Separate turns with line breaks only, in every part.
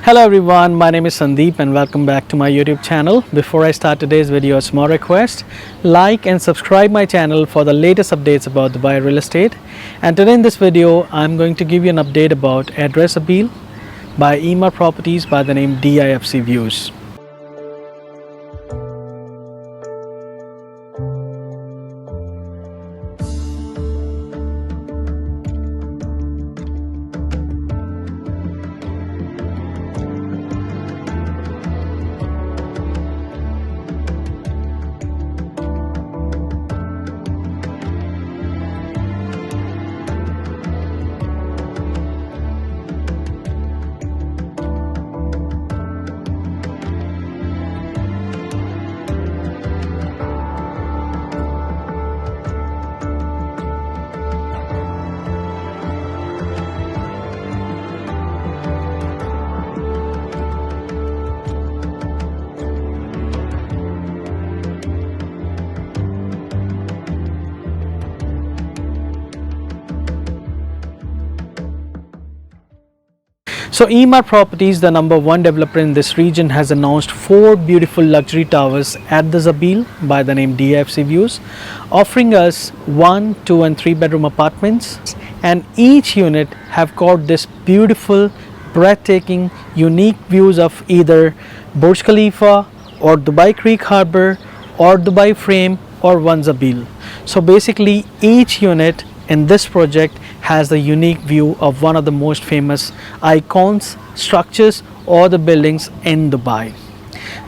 Hello everyone, my name is Sandeep and welcome back to my YouTube channel. Before I start today's video, a small request: like and subscribe my channel for the latest updates about Dubai real estate. And today in this video, I'm going to give you an update about Address Zabeel by Emaar Properties by the name Difc Views. So Emaar Properties, the #1 developer in this region, has announced 4 beautiful luxury towers at the Zabeel by the name Difc Views, offering us 1, 2 and 3 bedroom apartments, and each unit have got this beautiful, breathtaking, unique views of either Burj Khalifa or Dubai Creek Harbour or Dubai Frame or One Zabeel. So basically each unit in this project has the unique view of one of the most famous icons, structures or the buildings in Dubai.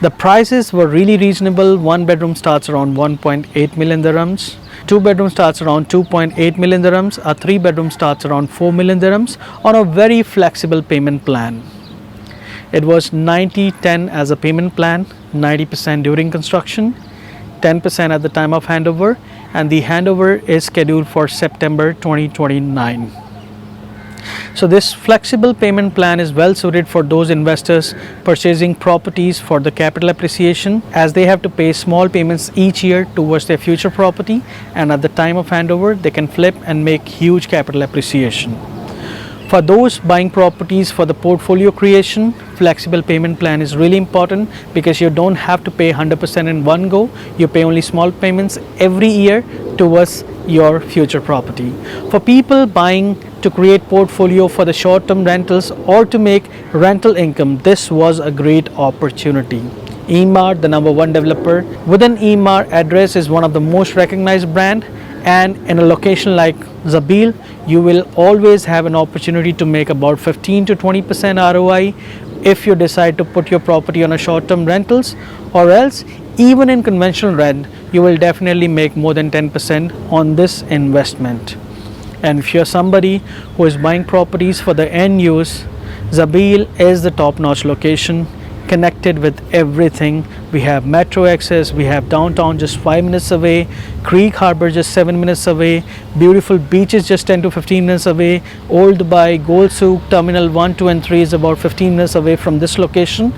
The prices were really reasonable. 1 bedroom starts around 1.8 million dirhams, 2 bedroom starts around 2.8 million dirhams, a 3 bedroom starts around 4 million dirhams on a very flexible payment plan. It was 90-10 as a payment plan, 90% during construction, 10% at the time of handover, and the handover is scheduled for September 2029. So this flexible payment plan is well suited for those investors purchasing properties for the capital appreciation, as they have to pay small payments each year towards their future property, and at the time of handover they can flip and make huge capital appreciation. For those buying properties for the portfolio creation, flexible payment plan is really important because you don't have to pay 100% in one go. You pay only small payments every year towards your future property. For people buying to create portfolio for the short-term rentals or to make rental income, this was a great opportunity. Emaar, the #1 developer within Emaar, Address is one of the most recognized brand, and in a location like Zabeel, you will always have an opportunity to make about 15 to 20% ROI if you decide to put your property on a short-term rentals, or else even in conventional rent you will definitely make more than 10% on this investment. And if you're somebody who is buying properties for the end use, Zabeel is the top-notch location, connected with everything. We have metro access, we have downtown just 5 minutes away, Creek Harbour just 7 minutes away, beautiful beaches just 10 to 15 minutes away, Old Dubai, Gold Souk, Terminal 1, 2 and 3 is about 15 minutes away from this location,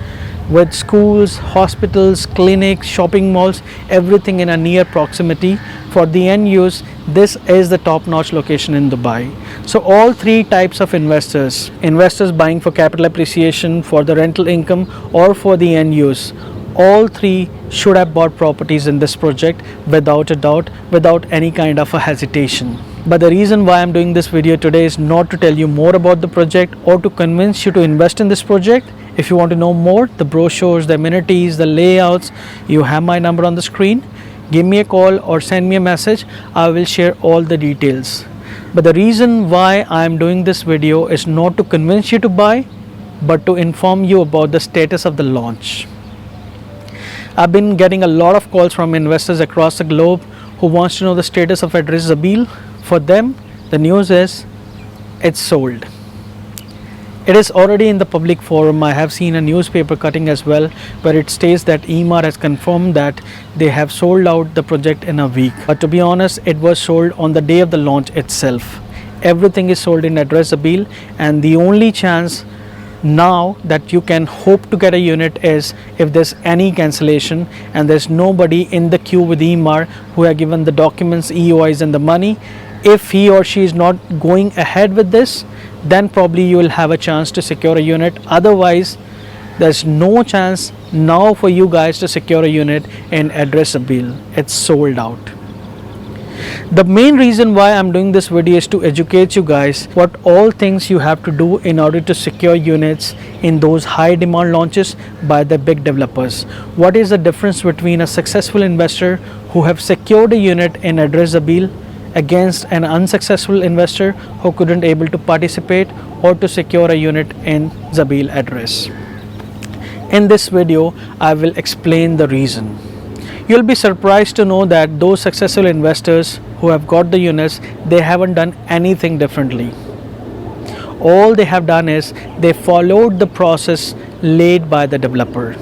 with schools, hospitals, clinics, shopping malls, everything in a near proximity. For the end use, this is the top-notch location in Dubai. So all 3 types of investors buying for capital appreciation, for the rental income or for the end use, all 3 should have bought properties in this project without a doubt, without any kind of a hesitation. But the reason why I'm doing this video today is not to tell you more about the project or to convince you to invest in this project. If you want to know more, the brochures, the amenities, the layouts, you have my number on the screen. Give me a call or send me a message. I will share all the details. But the reason why I am doing this video is not to convince you to buy, but to inform you about the status of the launch. I've been getting a lot of calls from investors across the globe who wants to know the status of Address Zabeel. For them, the news is it's sold. It is already in the public forum. I have seen a newspaper cutting as well where it states that Emaar has confirmed that they have sold out the project in a week. But to be honest, it was sold on the day of the launch itself. Everything is sold in Address Zabeel, and the only chance now that you can hope to get a unit is if there's any cancellation and there's nobody in the queue with Emaar who have given the documents, EOIs and the money. If he or she is not going ahead with this, then probably you will have a chance to secure a unit. Otherwise, There's no chance now for you guys to secure a unit in Address Zabeel. It's sold out. The main reason why I'm doing this video is to educate you guys what all things you have to do in order to secure units in those high demand launches by the big developers. What is the difference between a successful investor who have secured a unit in Address Zabeel against an unsuccessful investor who couldn't able to participate or to secure a unit in Zabeel Address. In this video, I will explain the reason. You'll be surprised to know that those successful investors who have got the units, they haven't done anything differently. All they have done is they followed the process laid by the developer.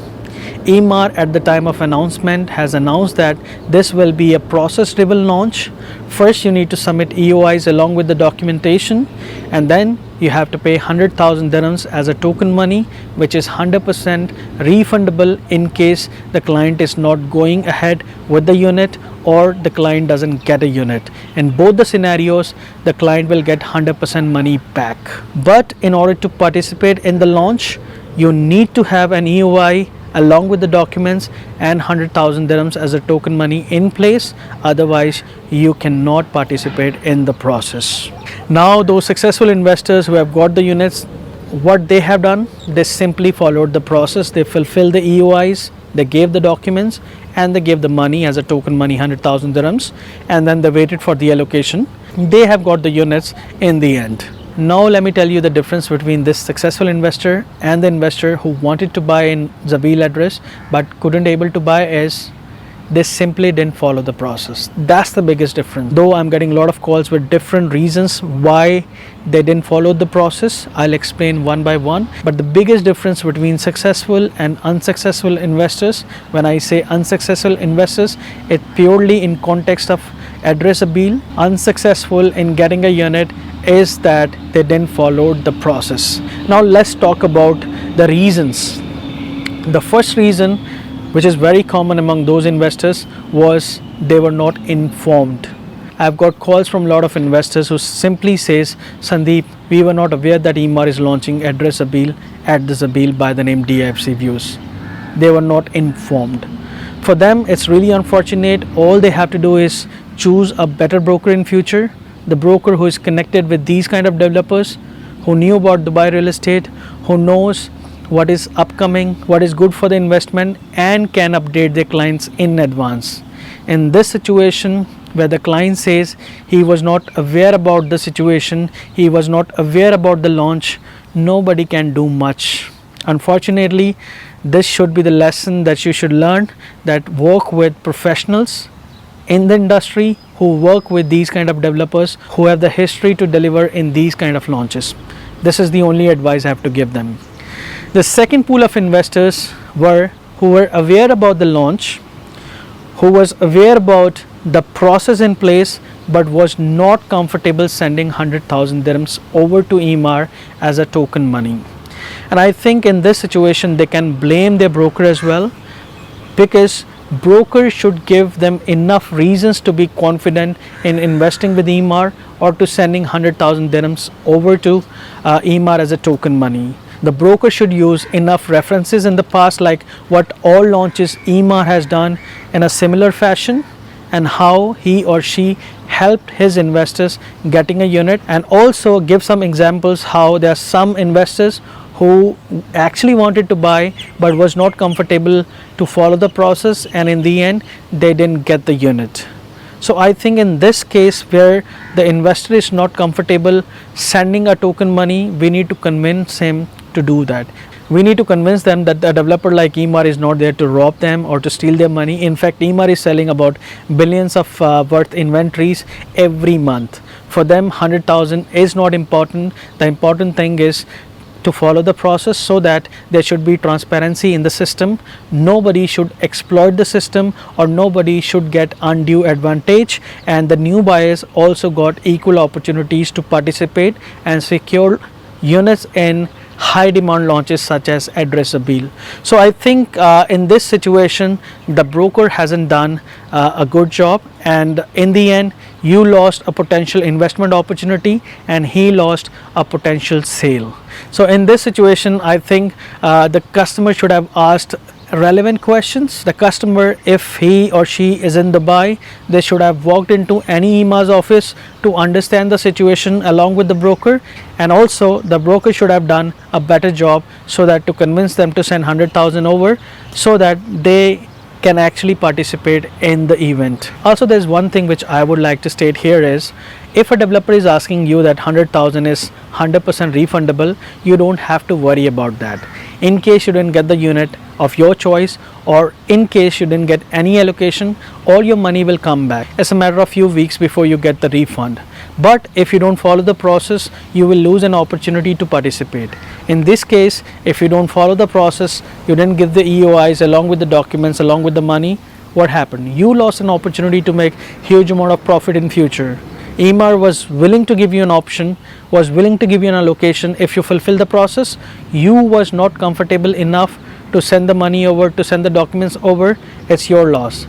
Emaar at the time of announcement has announced that this will be a process driven launch. First you need to submit EOIs along with the documentation, and then you have to pay 100,000 dirhams as a token money, which is 100% refundable in case the client is not going ahead with the unit or the client doesn't get a unit. In both the scenarios, the client will get 100% money back. But in order to participate in the launch, you need to have an EOI along with the documents and 100,000 dirhams as a token money in place. Otherwise you cannot participate in the process. Now those successful investors who have got the units, what they have done, they simply followed the process. They fulfilled the EOIs, they gave the documents, and they gave the money as a token money, 100,000 dirhams, and then they waited for the allocation. They have got the units in the end. Now let me tell you the difference between this successful investor and the investor who wanted to buy in Zabeel Address but couldn't able to buy is they simply didn't follow the process. That's the biggest difference. Though I'm getting a lot of calls with different reasons why they didn't follow the process, I'll explain one by one. But the biggest difference between successful and unsuccessful investors, when I say unsuccessful investors, it purely in context of Address Zabeel. Unsuccessful in getting a unit is that they didn't follow the process. Now let's talk about the reasons. The first reason, which is very common among those investors, was they were not informed. I've got calls from a lot of investors who simply says, Sandeep, we were not aware that Emaar is launching Address Zabeel at the Zabeel by the name DIFC Views. They were not informed. For them, it's really unfortunate. All they have to do is choose a better broker in future. The broker who is connected with these kind of developers, who knew about Dubai real estate, who knows what is upcoming, what is good for the investment, and can update their clients in advance. In this situation where the client says he was not aware about the situation, he was not aware about the launch, nobody can do much. Unfortunately, this should be the lesson that you should learn, that work with professionals in the industry who work with these kind of developers who have the history to deliver in these kind of launches. This is the only advice I have to give them. The second pool of investors were who were aware about the launch, who was aware about the process in place, but was not comfortable sending 100,000 dirhams over to Emaar as a token money. And I think in this situation they can blame their broker as well, because brokers should give them enough reasons to be confident in investing with Emaar or to sending 100,000 dirhams over to Emaar as a token money. The broker should use enough references in the past, like what all launches Emaar has done in a similar fashion and how he or she helped his investors getting a unit, and also give some examples how there are some investors who actually wanted to buy but was not comfortable to follow the process, and in the end they didn't get the unit. So I think in this case where the investor is not comfortable sending a token money, we need to convince him to do that. We need to convince them that a developer like Emaar is not there to rob them or to steal their money. In fact, Emaar is selling about billions of worth inventories every month. For them, 100,000 is not important. The important thing is to follow the process so that there should be transparency in the system. Nobody should exploit the system or nobody should get undue advantage, and the new buyers also got equal opportunities to participate and secure units in high demand launches such as Address Zabeel. So I think in this situation the broker hasn't done a good job, and in the end You lost a potential investment opportunity and he lost a potential sale. So in this situation, I think the customer should have asked relevant questions. The customer, if he or she is in Dubai, they should have walked into any Emaar's office to understand the situation along with the broker, and also the broker should have done a better job so that to convince them to send 100,000 over so that they can actually participate in the event. Also, there's one thing which I would like to state here is, if a developer is asking you that 100,000 is 100% refundable, you don't have to worry about that. In case you didn't get the unit of your choice, or in case you didn't get any allocation, all your money will come back. It's a matter of few weeks before you get the refund. But if you don't follow the process, you will lose an opportunity to participate. In this case, if you don't follow the process, you didn't give the EOIs along with the documents, along with the money, what happened? You lost an opportunity to make huge amount of profit in future. Emaar was willing to give you an option, was willing to give you an allocation if you fulfill the process. You was not comfortable enough to send the money over, to send the documents over. It's your loss.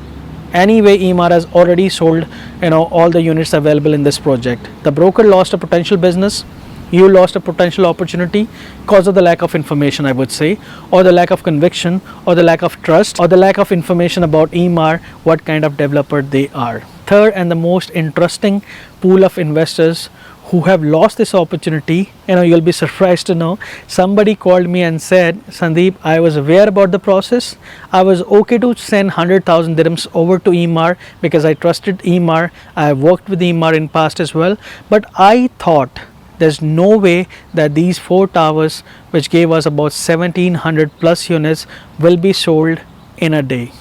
Anyway, Emaar has already sold all the units available in this project. The broker lost a potential business. You lost a potential opportunity because of the lack of information, I would say, or the lack of conviction, or the lack of trust, or the lack of information about Emaar, what kind of developer they are. Third, and the most interesting pool of investors who have lost this opportunity, you'll be surprised to know, somebody called me and said, Sandeep, I was aware about the process. I was okay to send 100,000 dirhams over to Emaar because I trusted Emaar. I have worked with Emaar in past as well, but I thought there's no way that these 4 towers, which gave us about 1700 plus units, will be sold in a day.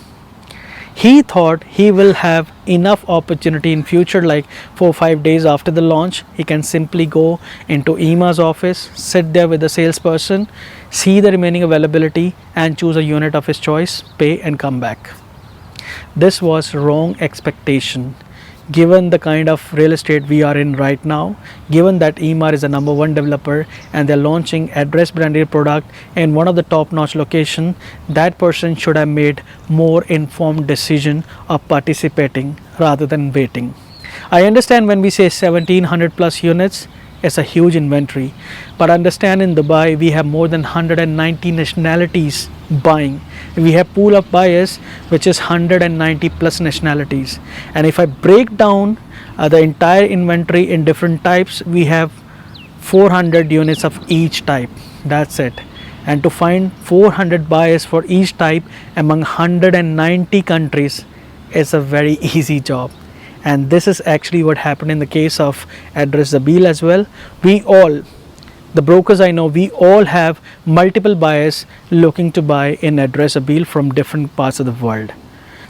He thought he will have enough opportunity in future, like 4 or 5 days after the launch. He can simply go into Emaar's office, sit there with the salesperson, see the remaining availability and choose a unit of his choice, pay and come back. This was wrong expectation. Given the kind of real estate we are in right now, given that Emaar is a #1 developer and they're launching Address branded product in one of the top-notch location, that person should have made more informed decision of participating rather than waiting. I understand when we say 1700 plus units, it's a huge inventory, but understand in Dubai we have more than 190 nationalities buying. We have pool of buyers which is 190 plus nationalities, and if I break down the entire inventory in different types, we have 400 units of each type. That's it. And to find 400 buyers for each type among 190 countries is a very easy job. And this is actually what happened in the case of Address Zabeel as well. We all, the brokers I know, we all have multiple buyers looking to buy in Address Zabeel from different parts of the world.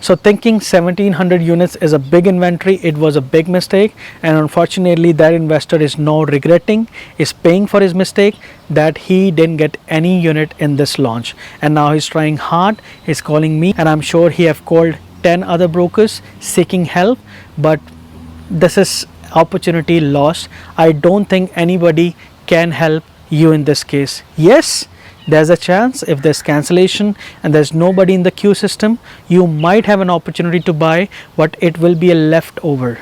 So thinking 1700 units is a big inventory, it was a big mistake, and unfortunately that investor is now regretting, is paying for his mistake, that he didn't get any unit in this launch. And now he's trying hard, he's calling me, and I'm sure he have called 10 other brokers seeking help, but this is opportunity lost. I don't think anybody can help you in this case. Yes, there's a chance if there's cancellation and there's nobody in the queue system, you might have an opportunity to buy, but it will be a leftover.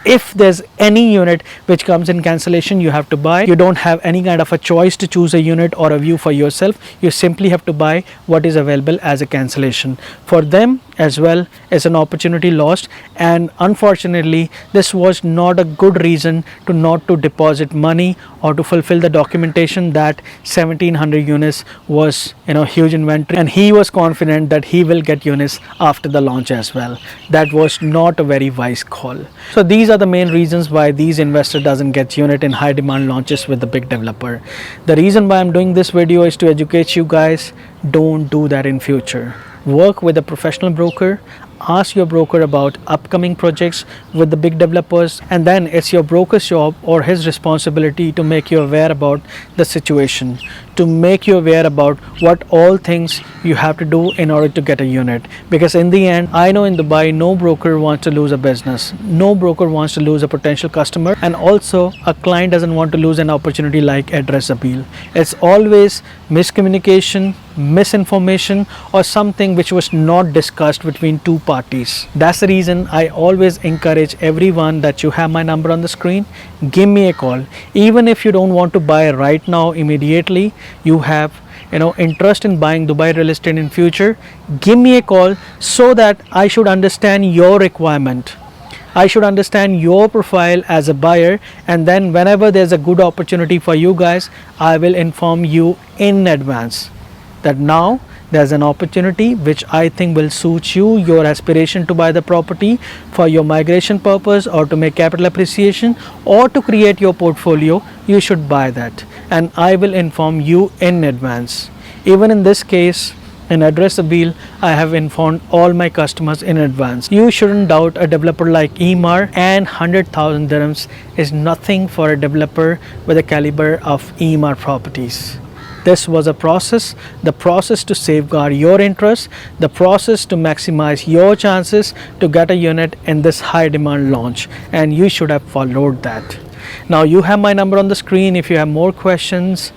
If there's any unit which comes in cancellation, you have to buy. You don't have any kind of a choice to choose a unit or a view for yourself. You simply have to buy what is available as a cancellation. For them as well, it's an opportunity lost, and unfortunately this was not a good reason to not to deposit money or to fulfill the documentation that 1700 units was huge inventory, and he was confident that he will get units after the launch as well. That was not a very wise call. So these are the main reasons why these investor doesn't get unit in high demand launches with the big developer. The reason why I'm doing this video is to educate you guys. Don't do that in future. Work with a professional broker. Ask your broker about upcoming projects with the big developers, and then it's your broker's job or his responsibility to make you aware about the situation, to make you aware about what all things you have to do in order to get a unit. Because in the end, I know in Dubai no broker wants to lose a business, no broker wants to lose a potential customer, and also a client doesn't want to lose an opportunity like Address Zabeel. It's always miscommunication, misinformation or something which was not discussed between two parties. That's the reason I always encourage everyone that you have my number on the screen. Give me a call. Even if you don't want to buy right now immediately, you have interest in buying Dubai real estate in future, give me a call so that I should understand your requirement. I should understand your profile as a buyer, and then whenever there's a good opportunity for you guys, I will inform you in advance that now there's an opportunity which I think will suit you, your aspiration to buy the property for your migration purpose or to make capital appreciation or to create your portfolio. You should buy that, and I will inform you in advance. Even in this case, in Address Zabeel, I have informed all my customers in advance. You shouldn't doubt a developer like Emaar, and 100,000 dirhams is nothing for a developer with the caliber of Emaar Properties. This was a process, the process to safeguard your interests, the process to maximize your chances to get a unit in this high demand launch, and you should have followed that. Now you have my number on the screen. If you have more questions,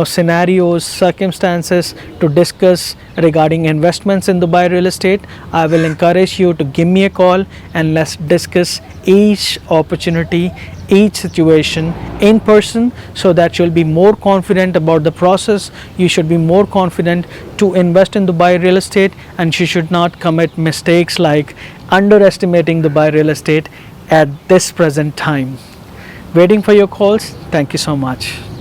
scenarios, circumstances to discuss regarding investments in Dubai real estate, I will encourage you to give me a call and let's discuss each opportunity, each situation in person, so that you'll be more confident about the process. You should be more confident to invest in Dubai real estate, and you should not commit mistakes like underestimating Dubai real estate at this present time. Waiting for your calls. Thank you so much.